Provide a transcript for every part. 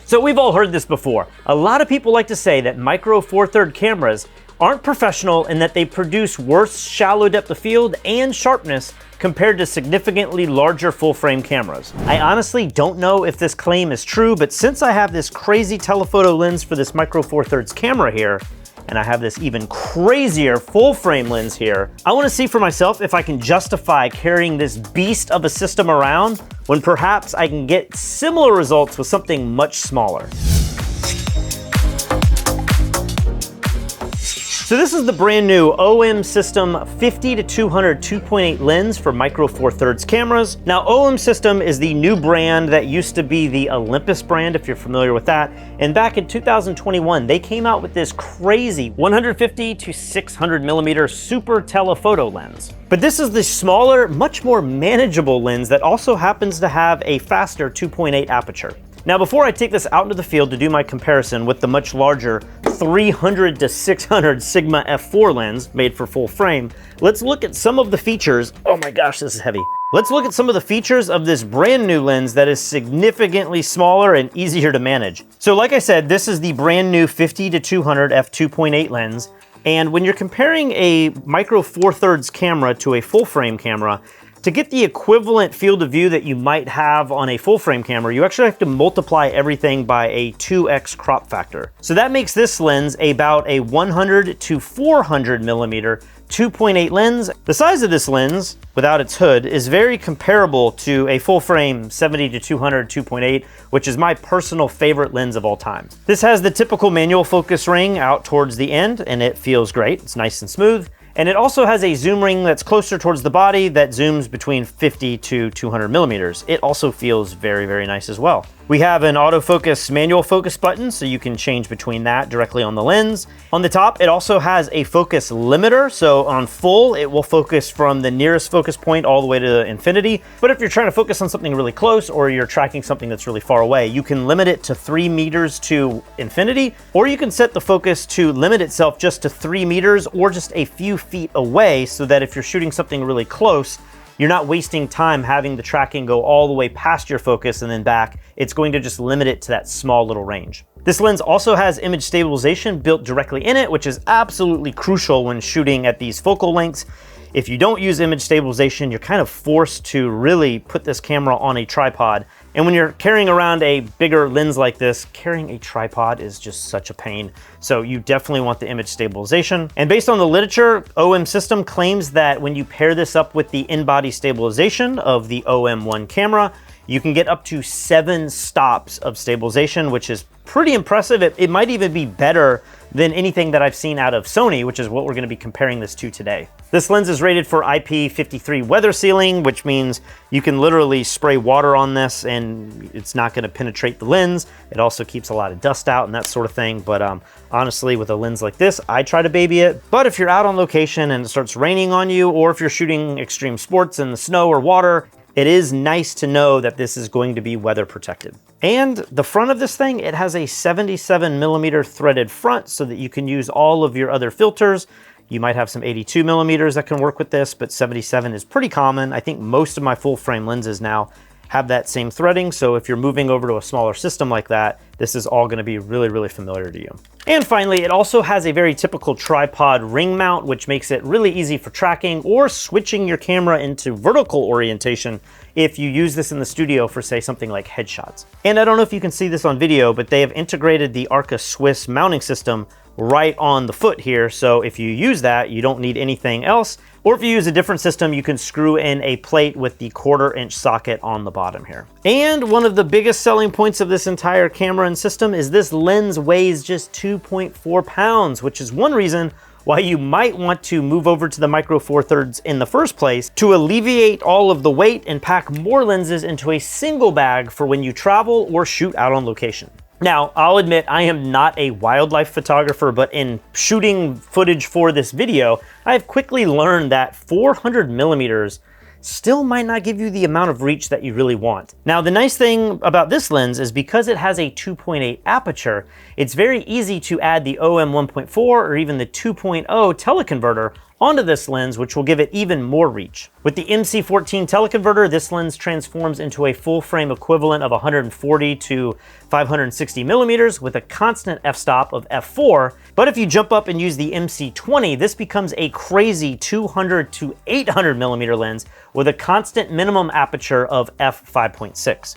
So we've all heard this before. A lot of people like to say that micro four thirds cameras aren't professional and that they produce worse shallow depth of field and sharpness compared to significantly larger full frame cameras. I honestly don't know if this claim is true, but since I have this crazy telephoto lens for this micro four thirds camera here, and I have this even crazier full frame lens here, I wanna see for myself if I can justify carrying this beast of a system around when perhaps I can get similar results with something much smaller. So this is the brand new OM System 50-200 2.8 lens for micro four thirds cameras. Now OM System is the new brand that used to be the Olympus brand, if you're familiar with that. And back in 2021, they came out with this crazy 150-600 millimeter super telephoto lens. But this is the smaller, much more manageable lens that also happens to have a faster 2.8 aperture. Now, before I take this out into the field to do my comparison with the much larger 300-600 Sigma f4 lens made for full frame, let's look at some of the features. Oh my gosh, this is heavy. Let's look at some of the features of this brand new lens that is significantly smaller and easier to manage. So like I said, this is the brand new 50-200 f2.8 lens. And when you're comparing a micro four thirds camera to a full frame camera, to get the equivalent field of view that you might have on a full frame camera, you actually have to multiply everything by a 2x crop factor. So that makes this lens about a 100-400 millimeter 2.8 lens. The size of this lens, without its hood, is very comparable to a full frame 70-200 2.8, which is my personal favorite lens of all time. This has the typical manual focus ring out towards the end, and it feels great. It's nice and smooth. And it also has a zoom ring that's closer towards the body that zooms between 50-200 millimeters. It also feels very, very nice as well. We have an autofocus manual focus button, so you can change between that directly on the lens. On the top, it also has a focus limiter. So on full, it will focus from the nearest focus point all the way to infinity. But if you're trying to focus on something really close or you're tracking something that's really far away, you can limit it to 3 meters to infinity, or you can set the focus to limit itself just to 3 meters or just a few feet away, so that if you're shooting something really close, you're not wasting time having the tracking go all the way past your focus and then back. It's going to just limit it to that small little range. This lens also has image stabilization built directly in it, which is absolutely crucial when shooting at these focal lengths. If you don't use image stabilization, you're kind of forced to really put this camera on a tripod. And when you're carrying around a bigger lens like this, carrying a tripod is just such a pain. So you definitely want the image stabilization. And based on the literature, OM System claims that when you pair this up with the in-body stabilization of the OM-1 camera, you can get up to 7 stops of stabilization, which is pretty impressive. It might even be better than anything that I've seen out of Sony, which is what we're gonna be comparing this to today. This lens is rated for IP53 weather sealing, which means you can literally spray water on this and it's not gonna penetrate the lens. It also keeps a lot of dust out and that sort of thing. But honestly, with a lens like this, I try to baby it. But if you're out on location and it starts raining on you, or if you're shooting extreme sports in the snow or water, it is nice to know that this is going to be weather protected. And the front of this thing, it has a 77 millimeter threaded front so that you can use all of your other filters. You might have some 82 millimeters that can work with this, but 77 is pretty common. I think most of my full frame lenses now have that same threading. So if you're moving over to a smaller system like that, this is all gonna be really, really familiar to you. And finally, it also has a very typical tripod ring mount, which makes it really easy for tracking or switching your camera into vertical orientation if you use this in the studio for, say, something like headshots. And I don't know if you can see this on video, but they have integrated the Arca Swiss mounting system right on the foot here. So if you use that, you don't need anything else. Or if you use a different system, you can screw in a plate with the 1/4 inch socket on the bottom here. And one of the biggest selling points of this entire camera and system is this lens weighs just 2.4 pounds, which is one reason why you might want to move over to the micro four thirds in the first place, to alleviate all of the weight and pack more lenses into a single bag for when you travel or shoot out on location. Now, I'll admit I am not a wildlife photographer, but in shooting footage for this video, I've quickly learned that 400 millimeters still might not give you the amount of reach that you really want. Now, the nice thing about this lens is because it has a 2.8 aperture, it's very easy to add the OM 1.4 or even the 2.0 teleconverter onto this lens, which will give it even more reach. With the MC14 teleconverter, this lens transforms into a full frame equivalent of 140 to 560 millimeters with a constant f-stop of f4. But if you jump up and use the MC20, this becomes a crazy 200 to 800 millimeter lens with a constant minimum aperture of f5.6.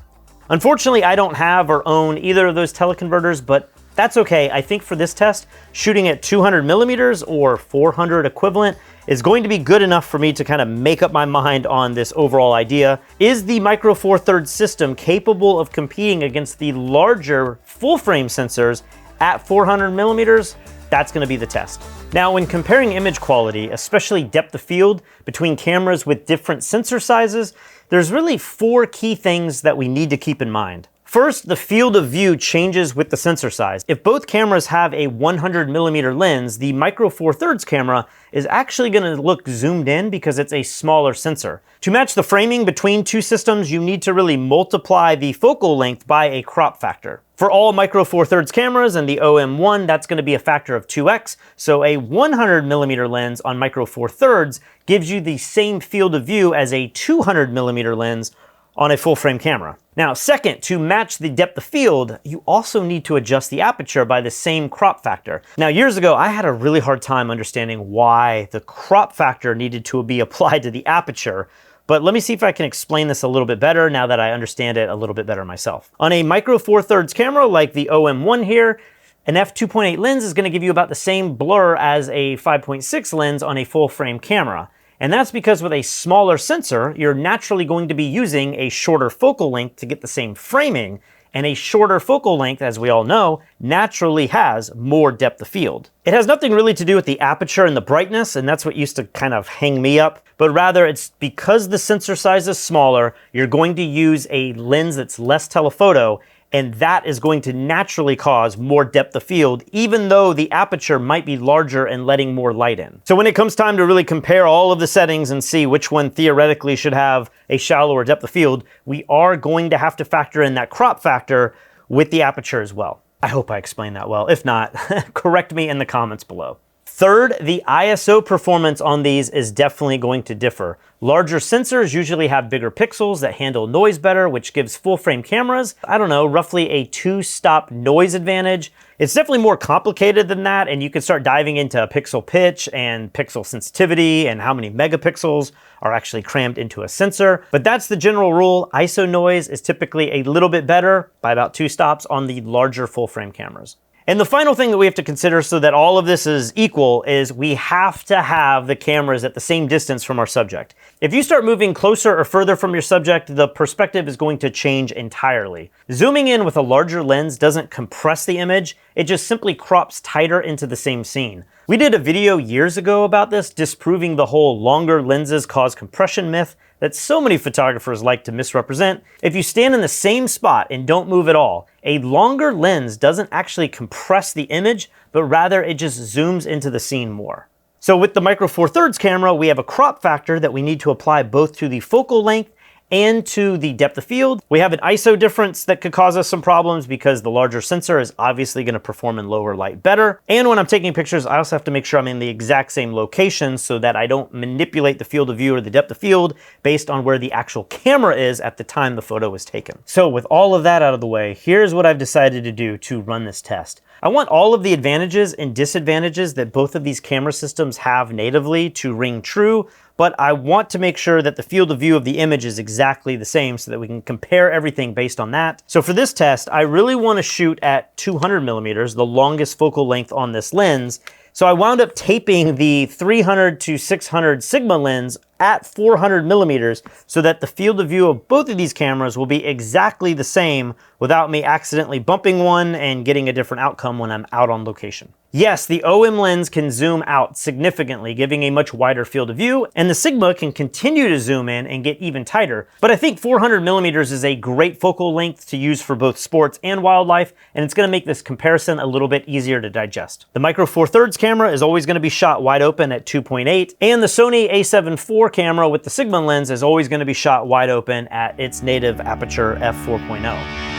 Unfortunately, I don't have or own either of those teleconverters, but that's okay. I think for this test, shooting at 200 millimeters or 400 equivalent is going to be good enough for me to kind of make up my mind on this overall idea. Is the Micro Four Thirds system capable of competing against the larger full frame sensors at 400 millimeters? That's going to be the test. Now, when comparing image quality, especially depth of field between cameras with different sensor sizes, there's really 4 key things that we need to keep in mind. First, the field of view changes with the sensor size. If both cameras have a 100 millimeter lens, the Micro Four Thirds camera is actually going to look zoomed in because it's a smaller sensor. To match the framing between two systems, you need to really multiply the focal length by a crop factor. For all Micro Four Thirds cameras and the OM-1, that's going to be a factor of 2x, so a 100 millimeter lens on Micro Four Thirds gives you the same field of view as a 200 millimeter lens on a full frame camera. Now, second, to match the depth of field, you also need to adjust the aperture by the same crop factor. Now, years ago, I had a really hard time understanding why the crop factor needed to be applied to the aperture, but let me see if I can explain this a little bit better now that I understand it a little bit better myself. On a Micro Four Thirds camera like the OM-1 here, an f2.8 lens is going to give you about the same blur as a 5.6 lens on a full frame camera. And that's because with a smaller sensor, you're naturally going to be using a shorter focal length to get the same framing, and a shorter focal length, as we all know, naturally has more depth of field. It has nothing really to do with the aperture and the brightness, and that's what used to kind of hang me up, but rather it's because the sensor size is smaller, you're going to use a lens that's less telephoto, and that is going to naturally cause more depth of field, even though the aperture might be larger and letting more light in. So when it comes time to really compare all of the settings and see which one theoretically should have a shallower depth of field, we are going to have to factor in that crop factor with the aperture as well. I hope I explained that well. If not, correct me in the comments below. Third, the ISO performance on these is definitely going to differ. Larger sensors usually have bigger pixels that handle noise better, which gives full frame cameras, I don't know, roughly a 2-stop noise advantage. It's definitely more complicated than that, and you can start diving into pixel pitch and pixel sensitivity and how many megapixels are actually crammed into a sensor. But that's the general rule. ISO noise is typically a little bit better by about 2 stops on the larger full frame cameras. And the final thing that we have to consider so that all of this is equal is we have to have the cameras at the same distance from our subject. If you start moving closer or further from your subject, the perspective is going to change entirely. Zooming in with a larger lens doesn't compress the image, it just simply crops tighter into the same scene. We did a video years ago about this, disproving the whole longer lenses cause compression myth that so many photographers like to misrepresent. If you stand in the same spot and don't move at all, a longer lens doesn't actually compress the image, but rather it just zooms into the scene more. So with the Micro Four Thirds camera, we have a crop factor that we need to apply both to the focal length and to the depth of field. We have an ISO difference that could cause us some problems because the larger sensor is obviously going to perform in lower light better. And when I'm taking pictures, I also have to make sure I'm in the exact same location so that I don't manipulate the field of view or the depth of field based on where the actual camera is at the time the photo was taken. So with all of that out of the way, here's what I've decided to do to run this test. I want all of the advantages and disadvantages that both of these camera systems have natively to ring true, but I want to make sure that the field of view of the image is exactly the same so that we can compare everything based on that. So for this test, I really want to shoot at 200 millimeters, the longest focal length on this lens. So I wound up taping the 300 to 600 Sigma lens at 400 millimeters so that the field of view of both of these cameras will be exactly the same without me accidentally bumping one and getting a different outcome when I'm out on location. Yes, the OM lens can zoom out significantly, giving a much wider field of view, and the Sigma can continue to zoom in and get even tighter. But I think 400 millimeters is a great focal length to use for both sports and wildlife, and it's going to make this comparison a little bit easier to digest. The Micro Four Thirds camera is always going to be shot wide open at 2.8, and the Sony a7 IV camera with the Sigma lens is always going to be shot wide open at its native aperture f4.0.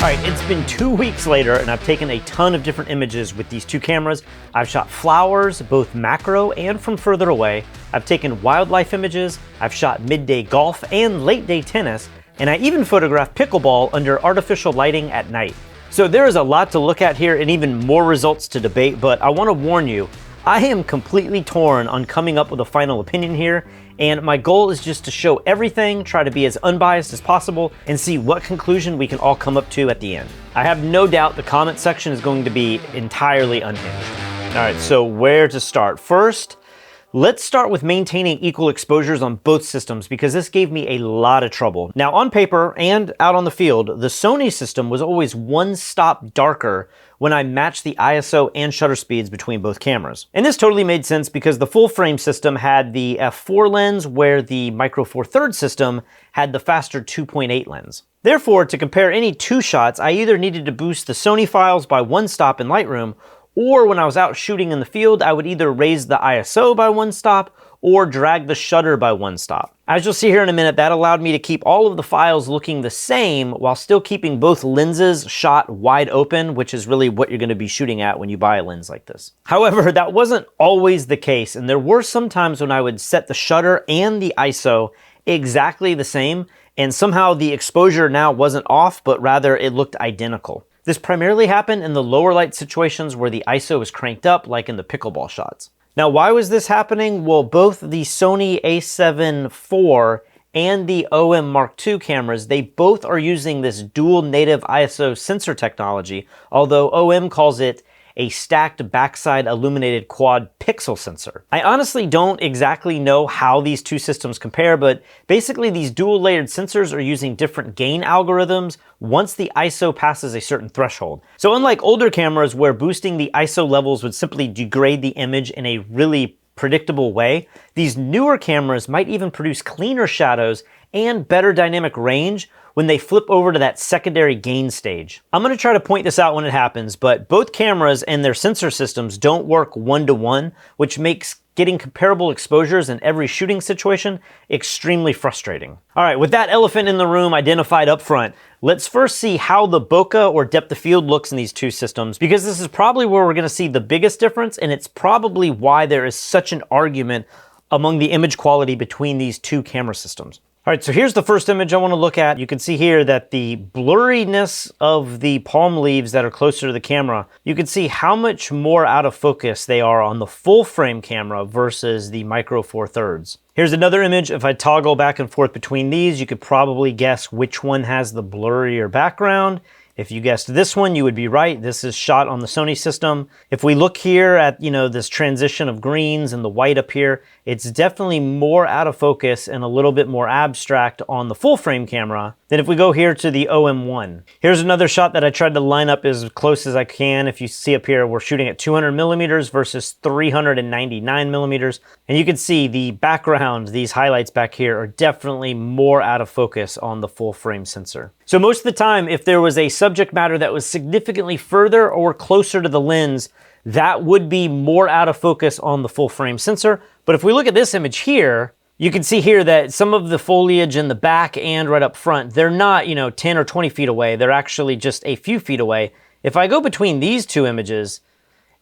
All right, it's been 2 weeks later and I've taken a ton of different images with these two cameras. I've shot flowers, both macro and from further away. I've taken wildlife images, I've shot midday golf and late day tennis, and I even photographed pickleball under artificial lighting at night. So there is a lot to look at here and even more results to debate, but I want to warn you, I am completely torn on coming up with a final opinion here, and my goal is just to show everything, try to be as unbiased as possible, and see what conclusion we can all come up to at the end. I have no doubt the comment section is going to be entirely unhinged. All right, so where to start? First, let's start with maintaining equal exposures on both systems because this gave me a lot of trouble. Now on paper and out on the field, the Sony system was always one stop darker when I matched the ISO and shutter speeds between both cameras. And this totally made sense because the full frame system had the f4 lens where the Micro Four Thirds system had the faster 2.8 lens. Therefore, to compare any two shots, I either needed to boost the Sony files by one stop in Lightroom, or when I was out shooting in the field, I would either raise the ISO by one stop or drag the shutter by one stop. As you'll see here in a minute, that allowed me to keep all of the files looking the same while still keeping both lenses shot wide open, which is really what you're going to be shooting at when you buy a lens like this. However, that wasn't always the case, and there were some times when I would set the shutter and the ISO exactly the same, and somehow the exposure now wasn't off, but rather it looked identical. This primarily happened in the lower light situations where the ISO is cranked up, like in the pickleball shots. Now, why was this happening? Well, both the Sony a7 IV and the OM Mark II cameras, they both are using this dual native ISO sensor technology, although OM calls it a stacked backside illuminated quad pixel sensor. I honestly don't exactly know how these two systems compare, but basically these dual layered sensors are using different gain algorithms once the ISO passes a certain threshold. So unlike older cameras where boosting the ISO levels would simply degrade the image in a really predictable way, these newer cameras might even produce cleaner shadows and better dynamic range when they flip over to that secondary gain stage. I'm gonna try to point this out when it happens, but both cameras and their sensor systems don't work one-to-one, which makes getting comparable exposures in every shooting situation extremely frustrating. All right, with that elephant in the room identified up front, let's first see how the bokeh or depth of field looks in these two systems, because this is probably where we're gonna see the biggest difference, and it's probably why there is such an argument among the image quality between these two camera systems. All right, so here's the first image I want to look at. You can see here that the blurriness of the palm leaves that are closer to the camera, you can see how much more out of focus they are on the full frame camera versus the Micro Four Thirds. Here's another image. If I toggle back and forth between these, you could probably guess which one has the blurrier background. If you guessed this one, you would be right. This is shot on the Sony system. If we look here at, this transition of greens and the white up here, it's definitely more out of focus and a little bit more abstract on the full frame camera than if we go here to the OM-1. Here's another shot that I tried to line up as close as I can. If you see up here, we're shooting at 200 millimeters versus 399 millimeters. And you can see the background, these highlights back here are definitely more out of focus on the full frame sensor. So most of the time, if there was a subject matter that was significantly further or closer to the lens, that would be more out of focus on the full frame sensor. But if we look at this image here, you can see here that some of the foliage in the back and right up front, they're not, 10 or 20 feet away. They're actually just a few feet away. If I go between these two images,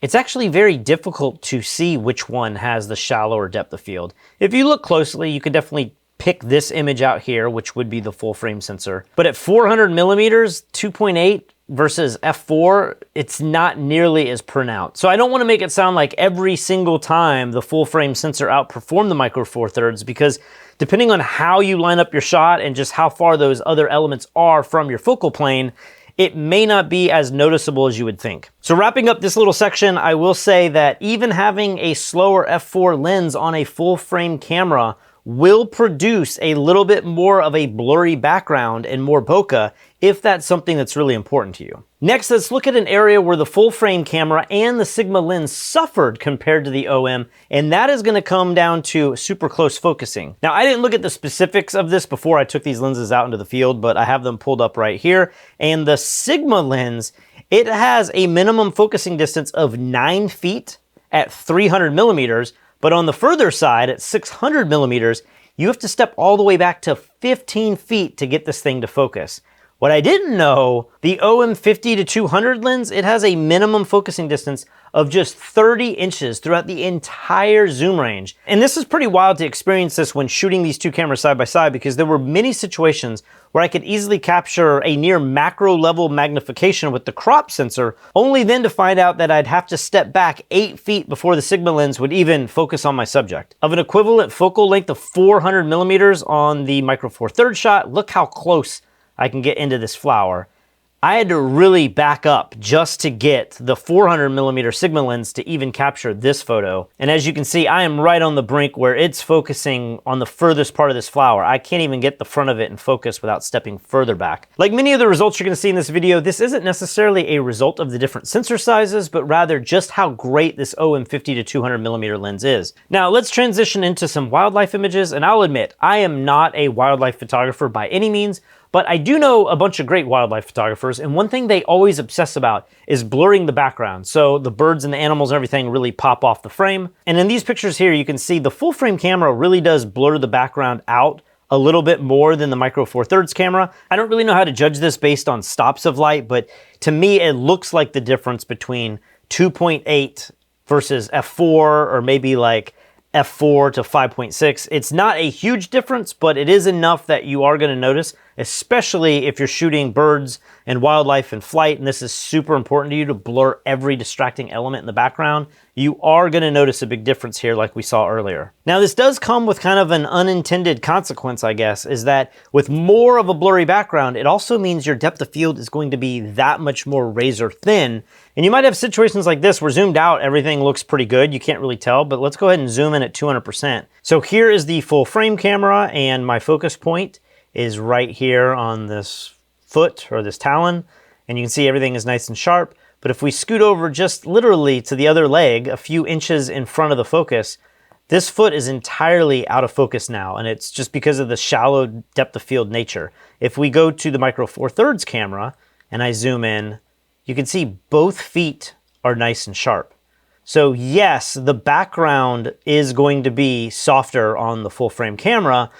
it's actually very difficult to see which one has the shallower depth of field. If you look closely, you could definitely pick this image out here, which would be the full frame sensor. But at 400 millimeters, 2.8 versus f4, it's not nearly as pronounced. So I don't want to make it sound like every single time the full frame sensor outperformed the Micro Four Thirds, because depending on how you line up your shot and just how far those other elements are from your focal plane, it may not be as noticeable as you would think. So wrapping up this little section, I will say that even having a slower f4 lens on a full frame camera will produce a little bit more of a blurry background and more bokeh if that's something that's really important to you. Next, let's look at an area where the full frame camera and the Sigma lens suffered compared to the OM, and that is going to come down to super close focusing. Now, I didn't look at the specifics of this before I took these lenses out into the field, but I have them pulled up right here. And the Sigma lens, it has a minimum focusing distance of 9 feet at 300 millimeters, but on the further side at 600 millimeters, you have to step all the way back to 15 feet to get this thing to focus, What I didn't know, the OM-50-200 lens, it has a minimum focusing distance of just 30 inches throughout the entire zoom range. And this is pretty wild to experience this when shooting these two cameras side by side, because there were many situations where I could easily capture a near macro level magnification with the crop sensor, only then to find out that I'd have to step back 8 feet before the Sigma lens would even focus on my subject. Of an equivalent focal length of 400 millimeters on the Micro Four Thirds shot, look how close I can get into this flower. I had to really back up just to get the 400 millimeter Sigma lens to even capture this photo. And as you can see, I am right on the brink where it's focusing on the furthest part of this flower. I can't even get the front of it in focus without stepping further back. Like many of the results you're gonna see in this video, this isn't necessarily a result of the different sensor sizes, but rather just how great this OM-50-200 millimeter lens is. Now let's transition into some wildlife images, and I'll admit, I am not a wildlife photographer by any means, but I do know a bunch of great wildlife photographers, and one thing they always obsess about is blurring the background, so the birds and the animals and everything really pop off the frame. And in these pictures here, you can see the full frame camera really does blur the background out a little bit more than the Micro Four Thirds camera. I don't really know how to judge this based on stops of light, but to me, it looks like the difference between 2.8 versus f4, or maybe like f4 to 5.6. It's not a huge difference, but it is enough that you are gonna notice, especially if you're shooting birds and wildlife in flight, and this is super important to you to blur every distracting element in the background. You are gonna notice a big difference here like we saw earlier. Now this does come with kind of an unintended consequence, I guess, is that with more of a blurry background, it also means your depth of field is going to be that much more razor thin. And you might have situations like this where zoomed out, everything looks pretty good. You can't really tell, but let's go ahead and zoom in at 200%. So here is the full frame camera, and my focus point is right here on this foot or this talon, and you can see everything is nice and sharp. But if we scoot over just literally to the other leg, a few inches in front of the focus, this foot is entirely out of focus now, and it's just because of the shallow depth of field nature. If we go to the Micro Four Thirds camera and I zoom in, you can see both feet are nice and sharp. So yes, the background is going to be softer on the full frame camera,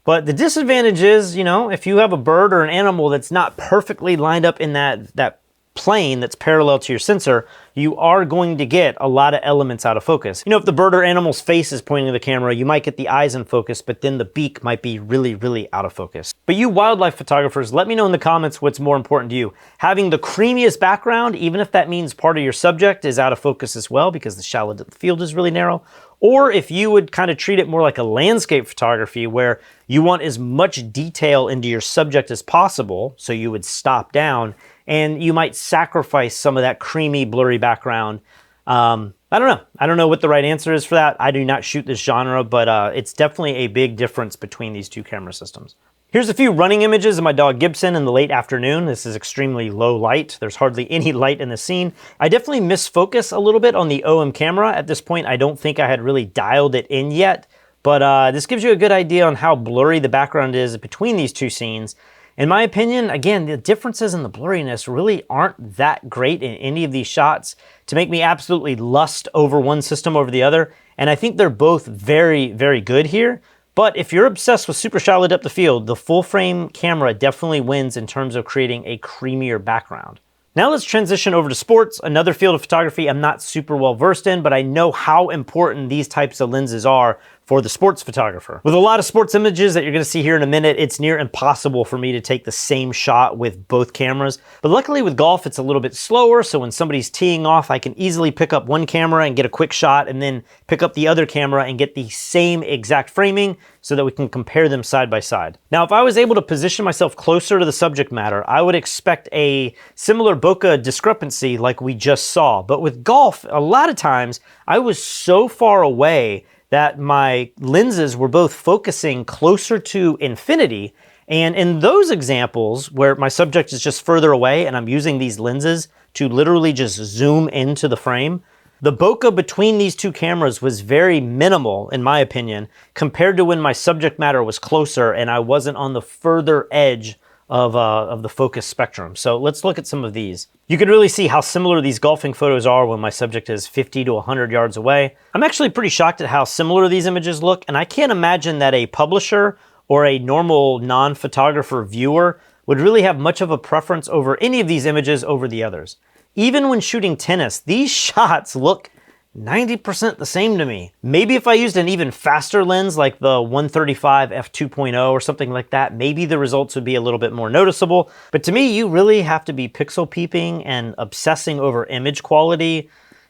but the disadvantage is, you know, if you have a bird or an animal that's not perfectly lined up in that plane that's parallel to your sensor, you are going to get a lot of elements out of focus. You know, if the bird or animal's face is pointing to the camera, you might get the eyes in focus, but then the beak might be really, really out of focus. But you wildlife photographers, let me know in the comments what's more important to you. Having the creamiest background, even if that means part of your subject is out of focus as well because the shallow depth of field is really narrow, or if you would kind of treat it more like a landscape photography where you want as much detail into your subject as possible, so you would stop down, and you might sacrifice some of that creamy, blurry background. I don't know. I don't know what the right answer is for that. I do not shoot this genre, but it's definitely a big difference between these two camera systems. Here's a few running images of my dog Gibson in the late afternoon. This is extremely low light. There's hardly any light in the scene. I definitely misfocus a little bit on the OM camera. At this point, I don't think I had really dialed it in yet, but this gives you a good idea on how blurry the background is between these two scenes. In my opinion, again, the differences in the blurriness really aren't that great in any of these shots to make me absolutely lust over one system over the other. And I think they're both very, very good here. But if you're obsessed with super shallow depth of field, the full frame camera definitely wins in terms of creating a creamier background. Now let's transition over to sports, another field of photography I'm not super well versed in, but I know how important these types of lenses are for the sports photographer. With a lot of sports images that you're gonna see here in a minute, it's near impossible for me to take the same shot with both cameras. But luckily with golf, it's a little bit slower, so when somebody's teeing off, I can easily pick up one camera and get a quick shot, and then pick up the other camera and get the same exact framing so that we can compare them side by side. Now, if I was able to position myself closer to the subject matter, I would expect a similar bokeh discrepancy like we just saw. But with golf, a lot of times, I was so far away that my lenses were both focusing closer to infinity. And in those examples where my subject is just further away and I'm using these lenses to literally just zoom into the frame, the bokeh between these two cameras was very minimal, in my opinion, compared to when my subject matter was closer and I wasn't on the further edge of the focus spectrum. So let's look at some of these. You can really see how similar these golfing photos are when my subject is 50 to 100 yards away. I'm actually pretty shocked at how similar these images look, and I can't imagine that a publisher or a normal non-photographer viewer would really have much of a preference over any of these images over the others. Even when shooting tennis, these shots look 90% the same to me. Maybe if I used an even faster lens like the 135 f2.0 or something like that, maybe the results would be a little bit more noticeable. But to me, you really have to be pixel peeping and obsessing over image quality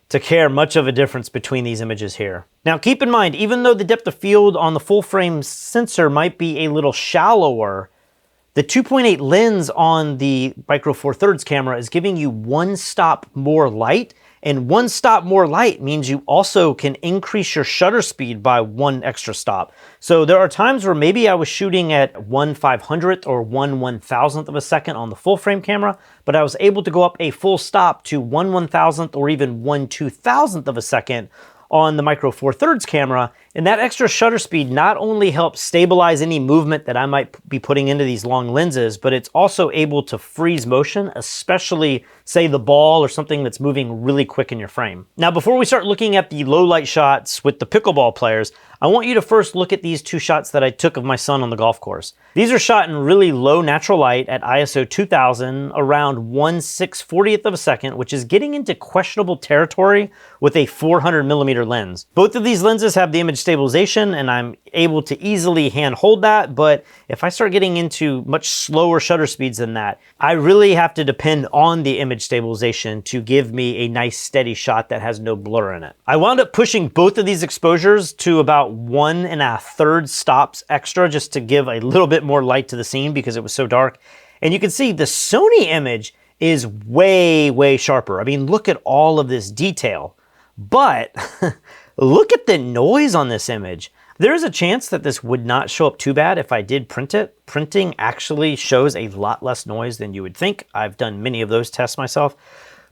to care much of a difference between these images here. Now keep in mind, even though the depth of field on the full frame sensor might be a little shallower, the 2.8 lens on the Micro Four Thirds camera is giving you 1 stop more light, and 1 stop more light means you also can increase your shutter speed by 1 extra stop. So there are times where maybe I was shooting at 1/500th or 1/1000th of a second on the full frame camera, but I was able to go up a full stop to 1/1000th or even 1/2000th of a second on the Micro Four Thirds camera, and that extra shutter speed not only helps stabilize any movement that I might be putting into these long lenses, but it's also able to freeze motion, especially say the ball or something that's moving really quick in your frame. Now before we start looking at the low light shots with the pickleball players, I want you to first look at these 2 shots that I took of my son on the golf course. These are shot in really low natural light at ISO 2000, around 1/640th of a second, which is getting into questionable territory with a 400mm lens. Both of these lenses have the image stabilization and I'm able to easily hand hold that, but if I start getting into much slower shutter speeds than that, I really have to depend on the image stabilization to give me a nice steady shot that has no blur in it. I wound up pushing both of these exposures to about 1 1/3 stops extra just to give a little bit more light to the scene because it was so dark. And you can see the Sony image is way, way sharper. I mean, look at all of this detail, but look at the noise on this image. There is a chance that this would not show up too bad if I did print it. Printing actually shows a lot less noise than you would think. I've done many of those tests myself.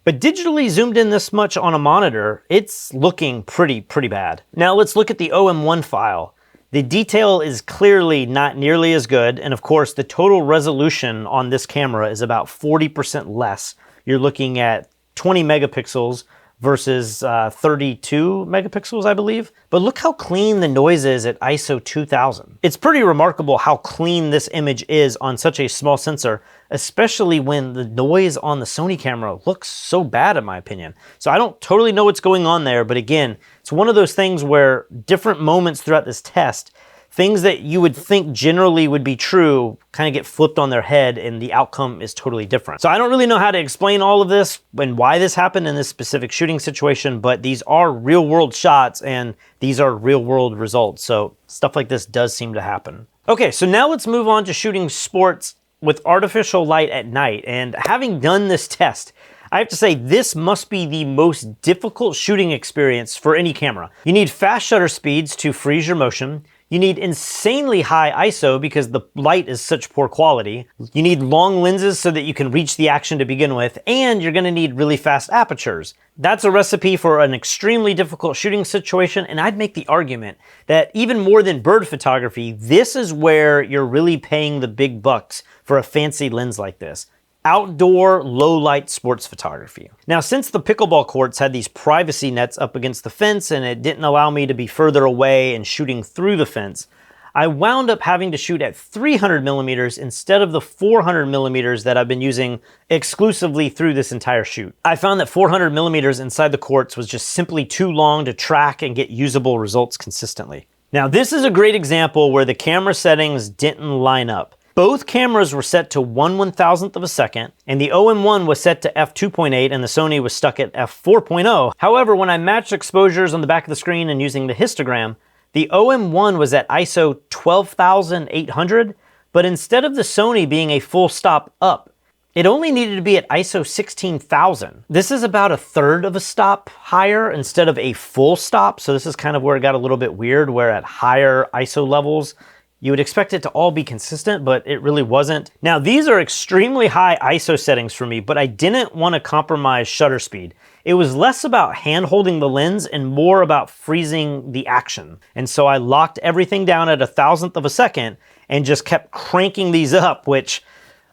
But digitally zoomed in this much on a monitor, it's looking pretty bad. Now let's look at the OM-1 file. The detail is clearly not nearly as good, and of course the total resolution on this camera is about 40% less. You're looking at 20 megapixels versus 32 megapixels, I believe. But look how clean the noise is at ISO 2000. It's pretty remarkable how clean this image is on such a small sensor, especially when the noise on the Sony camera looks so bad in my opinion. So I don't totally know what's going on there, but again, it's one of those things where different moments throughout this test, things that you would think generally would be true kind of get flipped on their head and the outcome is totally different. So I don't really know how to explain all of this and why this happened in this specific shooting situation, but these are real world shots and these are real world results. So stuff like this does seem to happen. Okay, so now let's move on to shooting sports with artificial light at night. And having done this test, I have to say this must be the most difficult shooting experience for any camera. You need fast shutter speeds to freeze your motion. You need insanely high ISO because the light is such poor quality. You need long lenses so that you can reach the action to begin with, and you're gonna need really fast apertures. That's a recipe for an extremely difficult shooting situation, and I'd make the argument that even more than bird photography, this is where you're really paying the big bucks for a fancy lens like this. Outdoor low light sports photography. Now, since the pickleball courts had these privacy nets up against the fence and it didn't allow me to be further away and shooting through the fence, I wound up having to shoot at 300mm instead of the 400mm that I've been using exclusively through this entire shoot. I found that 400mm inside the courts was just simply too long to track and get usable results consistently. Now, this is a great example where the camera settings didn't line up. Both cameras were set to 1/1000th of a second, and the OM-1 was set to f2.8 and the Sony was stuck at f4.0. However, when I matched exposures on the back of the screen and using the histogram, the OM-1 was at ISO 12,800, but instead of the Sony being a full stop up, it only needed to be at ISO 16,000. This is about 1/3 of a stop higher instead of a full stop, so this is kind of where it got a little bit weird, where at higher ISO levels, you would expect it to all be consistent, but it really wasn't. Now, these are extremely high ISO settings for me, but I didn't want to compromise shutter speed. It was less about hand-holding the lens and more about freezing the action. And so I locked everything down at 1,000th of a second and just kept cranking these up, which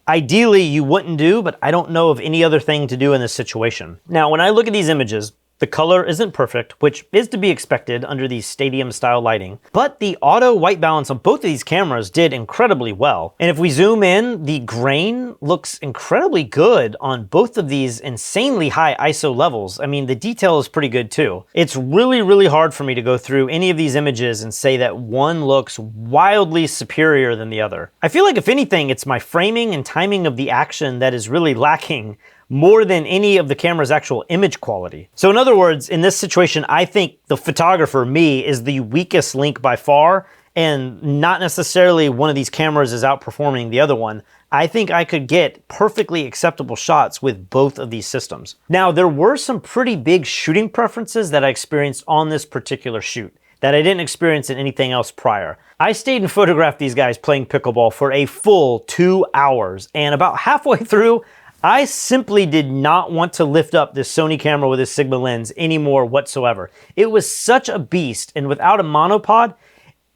ideally you wouldn't do, but I don't know of any other thing to do in this situation. Now, when I look at these images, The color isn't perfect, which is to be expected under these stadium-style lighting, but the auto white balance on both of these cameras did incredibly well. And if we zoom in, the grain looks incredibly good on both of these insanely high ISO levels. I mean, the detail is pretty good too. It's really, really hard for me to go through any of these images and say that one looks wildly superior than the other. I feel like if anything, it's my framing and timing of the action that is really lacking more than any of the camera's actual image quality. So in other words, in this situation, I think the photographer, me, is the weakest link by far, and not necessarily one of these cameras is outperforming the other one. I think I could get perfectly acceptable shots with both of these systems. Now, there were some pretty big shooting preferences that I experienced on this particular shoot that I didn't experience in anything else prior. I stayed and photographed these guys playing pickleball for a full 2 hours, and about halfway through, I simply did not want to lift up this Sony camera with a Sigma lens anymore whatsoever. It was such a beast, and without a monopod,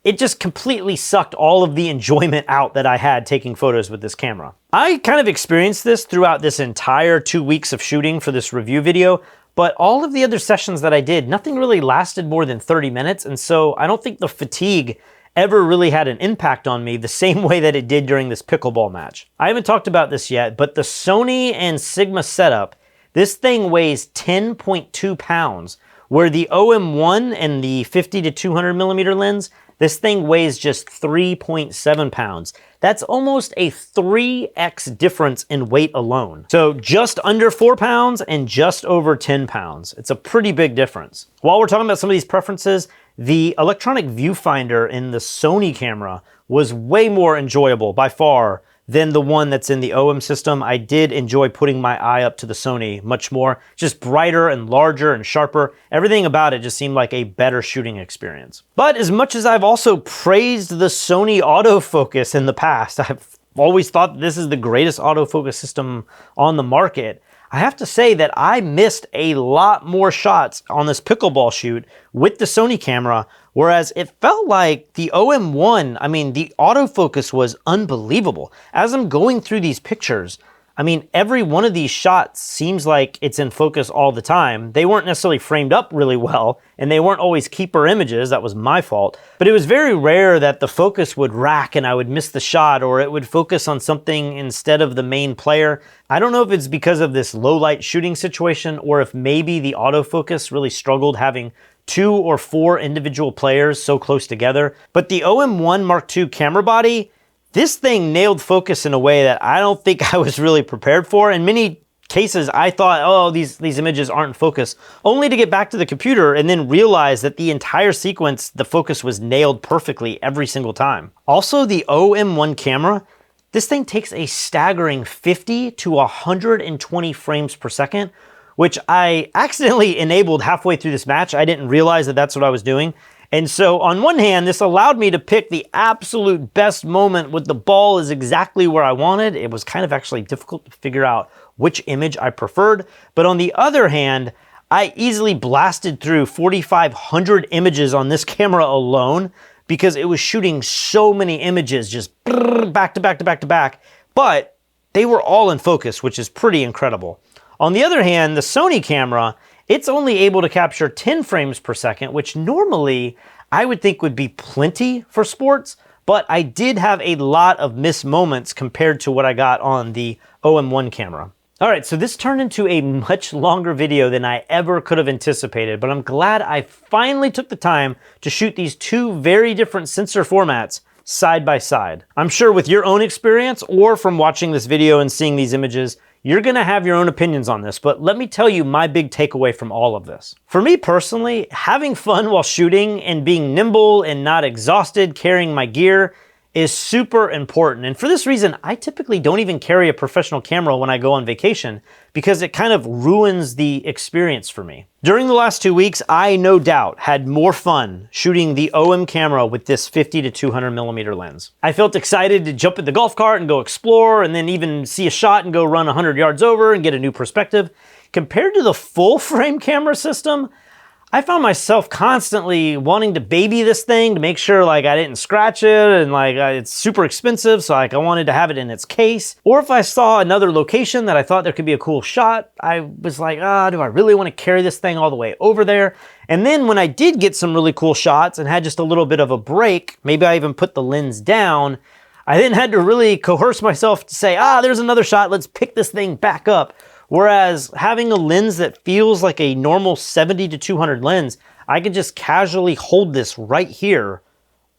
it just completely sucked all of the enjoyment out that I had taking photos with this camera. I kind of experienced this throughout this entire 2 weeks of shooting for this review video, but all of the other sessions that I did, nothing really lasted more than 30 minutes, and so I don't think the fatigue ever really had an impact on me the same way that it did during this pickleball match. I haven't talked about this yet, but the Sony and Sigma setup, this thing weighs 10.2 pounds, where the OM-1 and the 50 to 200 millimeter lens, this thing weighs just 3.7 pounds. That's almost a 3x difference in weight alone. So just under 4 pounds and just over 10 pounds. It's a pretty big difference. While we're talking about some of these preferences, the electronic viewfinder in the Sony camera was way more enjoyable by far than the one that's in the OM system. I did enjoy putting my eye up to the Sony much more. Just brighter and larger and sharper. Everything about it just seemed like a better shooting experience. But as much as I've also praised the Sony autofocus in the past, I've always thought this is the greatest autofocus system on the market, I have to say that I missed a lot more shots on this pickleball shoot with the Sony camera, whereas it felt like the OM-1, I mean, the autofocus was unbelievable. As I'm going through these pictures, I mean, every one of these shots seems like it's in focus all the time. They weren't necessarily framed up really well, and they weren't always keeper images. That was my fault. But it was very rare that the focus would rack and I would miss the shot, or it would focus on something instead of the main player. I don't know if it's because of this low light shooting situation, or if maybe the autofocus really struggled having 2 or 4 individual players so close together. But the OM-1 Mark II camera body, this thing nailed focus in a way that I don't think I was really prepared for. In many cases, I thought, oh, these images aren't in focus, only to get back to the computer and then realize that the entire sequence, the focus was nailed perfectly every single time. Also, the OM-1 camera, this thing takes a staggering 50 to 120 frames per second, which I accidentally enabled halfway through this match. I didn't realize that that's what I was doing. And so on one hand, this allowed me to pick the absolute best moment with the ball is exactly where I wanted. It was kind of actually difficult to figure out which image I preferred. But on the other hand, I easily blasted through 4,500 images on this camera alone because it was shooting so many images just back to back to back to back. But they were all in focus, which is pretty incredible. On the other hand, the Sony camera, it's only able to capture 10 frames per second, which normally I would think would be plenty for sports, but I did have a lot of missed moments compared to what I got on the OM-1 camera. All right, so this turned into a much longer video than I ever could have anticipated, but I'm glad I finally took the time to shoot these 2 very different sensor formats side by side. I'm sure with your own experience or from watching this video and seeing these images, you're gonna have your own opinions on this, but let me tell you my big takeaway from all of this. For me personally, having fun while shooting and being nimble and not exhausted carrying my gear is super important. And for this reason, I typically don't even carry a professional camera when I go on vacation because it kind of ruins the experience for me. During the last 2 weeks, I no doubt had more fun shooting the OM camera with this 50 to 200 millimeter lens. I felt excited to jump in the golf cart and go explore and then even see a shot and go run 100 yards over and get a new perspective. Compared to the full frame camera system, I found myself constantly wanting to baby this thing to make sure like I didn't scratch it, and like it's super expensive, so like I wanted to have it in its case. Or if I saw another location that I thought there could be a cool shot, I was like, do I really want to carry this thing all the way over there? And then when I did get some really cool shots and had just a little bit of a break, maybe I even put the lens down, I then had to really coerce myself to say, there's another shot, let's pick this thing back up. Whereas having a lens that feels like a normal 70 to 200 lens, I could just casually hold this right here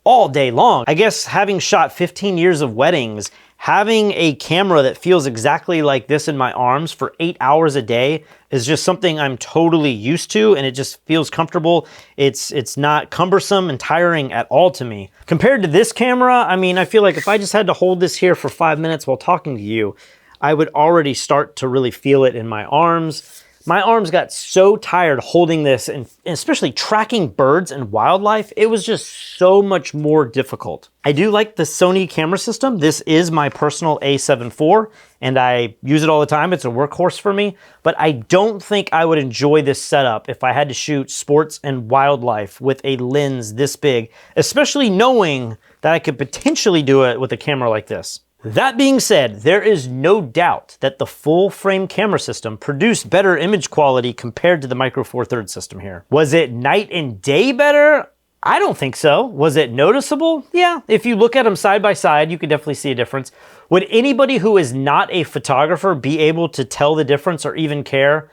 all day long. I guess having shot 15 years of weddings, having a camera that feels exactly like this in my arms for 8 hours a day is just something I'm totally used to, and it just feels comfortable. It's not cumbersome and tiring at all to me. Compared to this camera, I mean, I feel like if I just had to hold this here for 5 minutes while talking to you, I would already start to really feel it in my arms. My arms got so tired holding this, and especially tracking birds and wildlife, it was just so much more difficult. I do like the Sony camera system. This is my personal A7 IV, and I use it all the time. It's a workhorse for me, but I don't think I would enjoy this setup if I had to shoot sports and wildlife with a lens this big, especially knowing that I could potentially do it with a camera like this. That being said, there is no doubt that the full frame camera system produced better image quality compared to the Micro Four Thirds system here. Was it night and day better? I don't think so. Was it noticeable? Yeah, if you look at them side by side, you could definitely see a difference. Would anybody who is not a photographer be able to tell the difference or even care?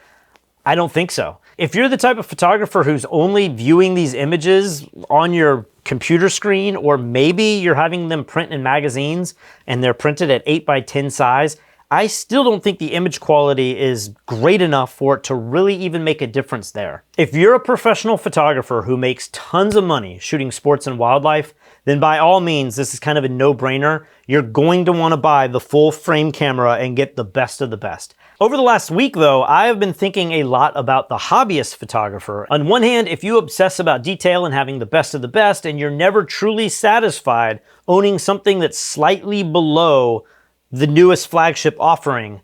I don't think so. If you're the type of photographer who's only viewing these images on your computer screen, or maybe you're having them print in magazines and they're printed at 8x10 size, I still don't think the image quality is great enough for it to really even make a difference there. If you're a professional photographer who makes tons of money shooting sports and wildlife, then by all means, this is kind of a no-brainer. You're going to want to buy the full frame camera and get the best of the best. Over the last week though, I have been thinking a lot about the hobbyist photographer. On one hand, if you obsess about detail and having the best of the best, and you're never truly satisfied owning something that's slightly below the newest flagship offering,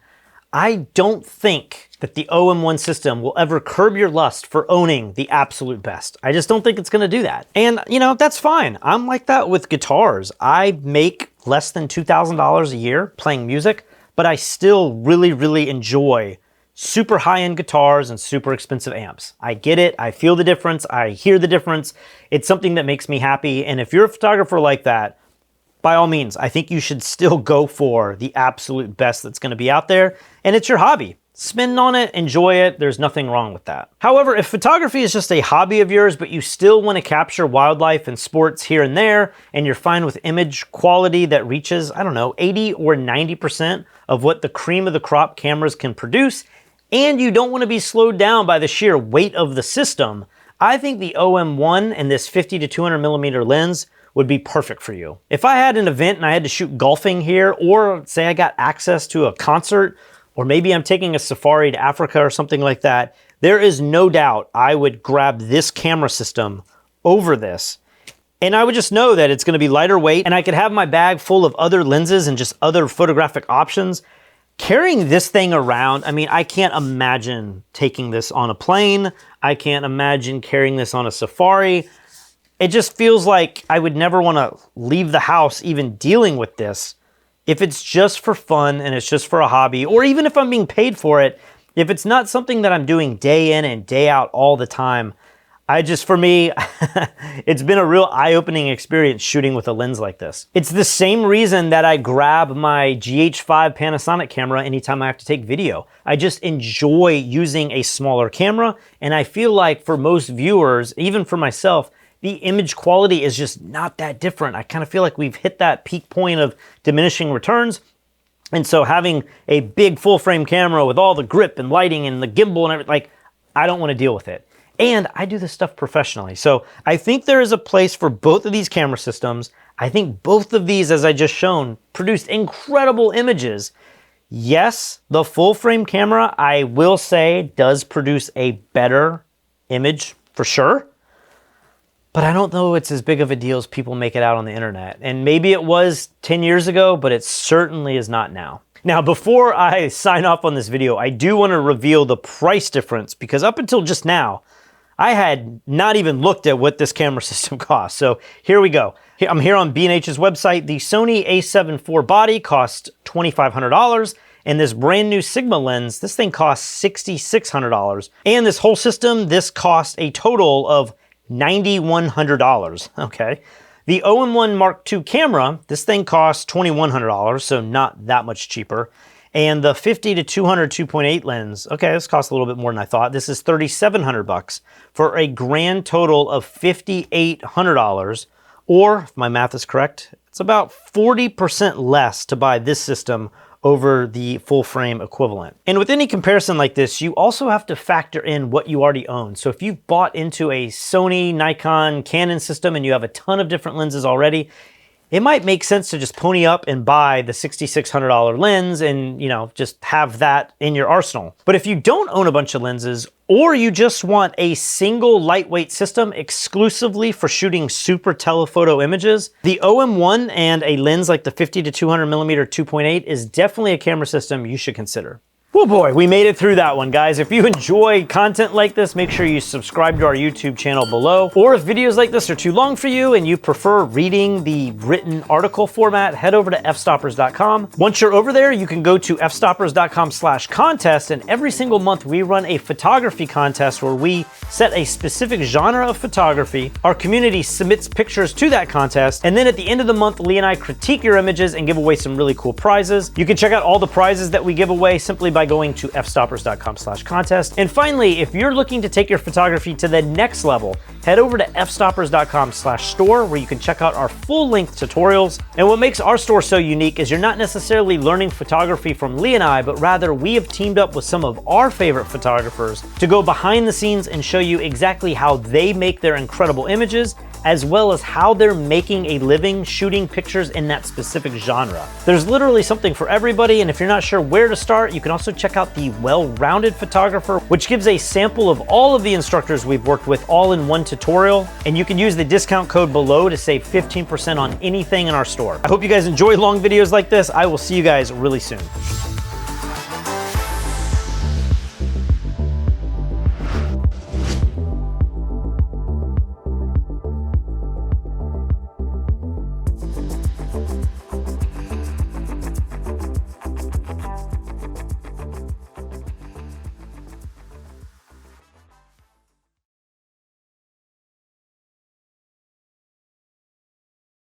I don't think that the OM-1 system will ever curb your lust for owning the absolute best. I just don't think it's gonna do that. And you know, that's fine. I'm like that with guitars. I make less than $2,000 a year playing music, but I still really, really enjoy super high-end guitars and super expensive amps. I get it, I feel the difference, I hear the difference. It's something that makes me happy. And if you're a photographer like that, by all means, I think you should still go for the absolute best that's gonna be out there. And it's your hobby. Spend on it, enjoy it, there's nothing wrong with that. However, if photography is just a hobby of yours, but you still wanna capture wildlife and sports here and there, and you're fine with image quality that reaches, I don't know, 80 or 90% of what the cream of the crop cameras can produce, and you don't wanna be slowed down by the sheer weight of the system, I think the OM-1 and this 50 to 200 millimeter lens would be perfect for you. If I had an event and I had to shoot golfing here, or say I got access to a concert, or maybe I'm taking a safari to Africa or something like that, there is no doubt I would grab this camera system over this. And I would just know that it's gonna be lighter weight, and I could have my bag full of other lenses and just other photographic options. Carrying this thing around, I mean, I can't imagine taking this on a plane. I can't imagine carrying this on a safari. It just feels like I would never wanna leave the house even dealing with this. If it's just for fun and it's just for a hobby, or even if I'm being paid for it, if it's not something that I'm doing day in and day out all the time, for me, it's been a real eye-opening experience shooting with a lens like this. It's the same reason that I grab my GH5 Panasonic camera anytime I have to take video. I just enjoy using a smaller camera, and I feel like for most viewers, even for myself, the image quality is just not that different. I kind of feel like we've hit that peak point of diminishing returns. And so having a big full frame camera with all the grip and lighting and the gimbal and everything, like, I don't want to deal with it. And I do this stuff professionally. So I think there is a place for both of these camera systems. I think both of these, as I just shown, produced incredible images. Yes, the full frame camera, I will say, does produce a better image for sure. But I don't know it's as big of a deal as people make it out on the internet. And maybe it was 10 years ago, but it certainly is not now. Now, before I sign off on this video, I do want to reveal the price difference, because up until just now, I had not even looked at what this camera system costs. So here we go. I'm here on B&H's website. The Sony a7 IV body cost $2,500. And this brand new Sigma lens, this thing costs $6,600. And this whole system, this cost a total of $9,100, okay? The OM-1 Mark II camera, this thing costs $2,100, so not that much cheaper. And the 50 to 200 2.8 lens, okay, this costs a little bit more than I thought. This is $3,700 for a grand total of $5,800, or if my math is correct, it's about 40% less to buy this system over the full frame equivalent. And with any comparison like this, you also have to factor in what you already own. So if you've bought into a Sony, Nikon, Canon system and you have a ton of different lenses already, it might make sense to just pony up and buy the $6,600 lens and, you know, just have that in your arsenal. But if you don't own a bunch of lenses, or you just want a single lightweight system exclusively for shooting super telephoto images, the OM-1 and a lens like the 50 to 200 millimeter 2.8 is definitely a camera system you should consider. Oh boy, we made it through that one, guys. If you enjoy content like this, make sure you subscribe to our YouTube channel below. Or if videos like this are too long for you and you prefer reading the written article format, head over to fstoppers.com. Once you're over there, you can go to fstoppers.com/contest, and every single month we run a photography contest where we set a specific genre of photography. Our community submits pictures to that contest, and then at the end of the month, Lee and I critique your images and give away some really cool prizes. You can check out all the prizes that we give away simply by going to fstoppers.com/contest. And finally, if you're looking to take your photography to the next level, head over to fstoppers.com/store where you can check out our full-length tutorials. And what makes our store so unique is you're not necessarily learning photography from Lee and I, but rather we have teamed up with some of our favorite photographers to go behind the scenes and show you exactly how they make their incredible images, as well as how they're making a living shooting pictures in that specific genre. There's literally something for everybody, and if you're not sure where to start, you can also check out the Well-Rounded Photographer, which gives a sample of all of the instructors we've worked with all in one tutorial, and you can use the discount code below to save 15% on anything in our store. I hope you guys enjoy long videos like this. I will see you guys really soon.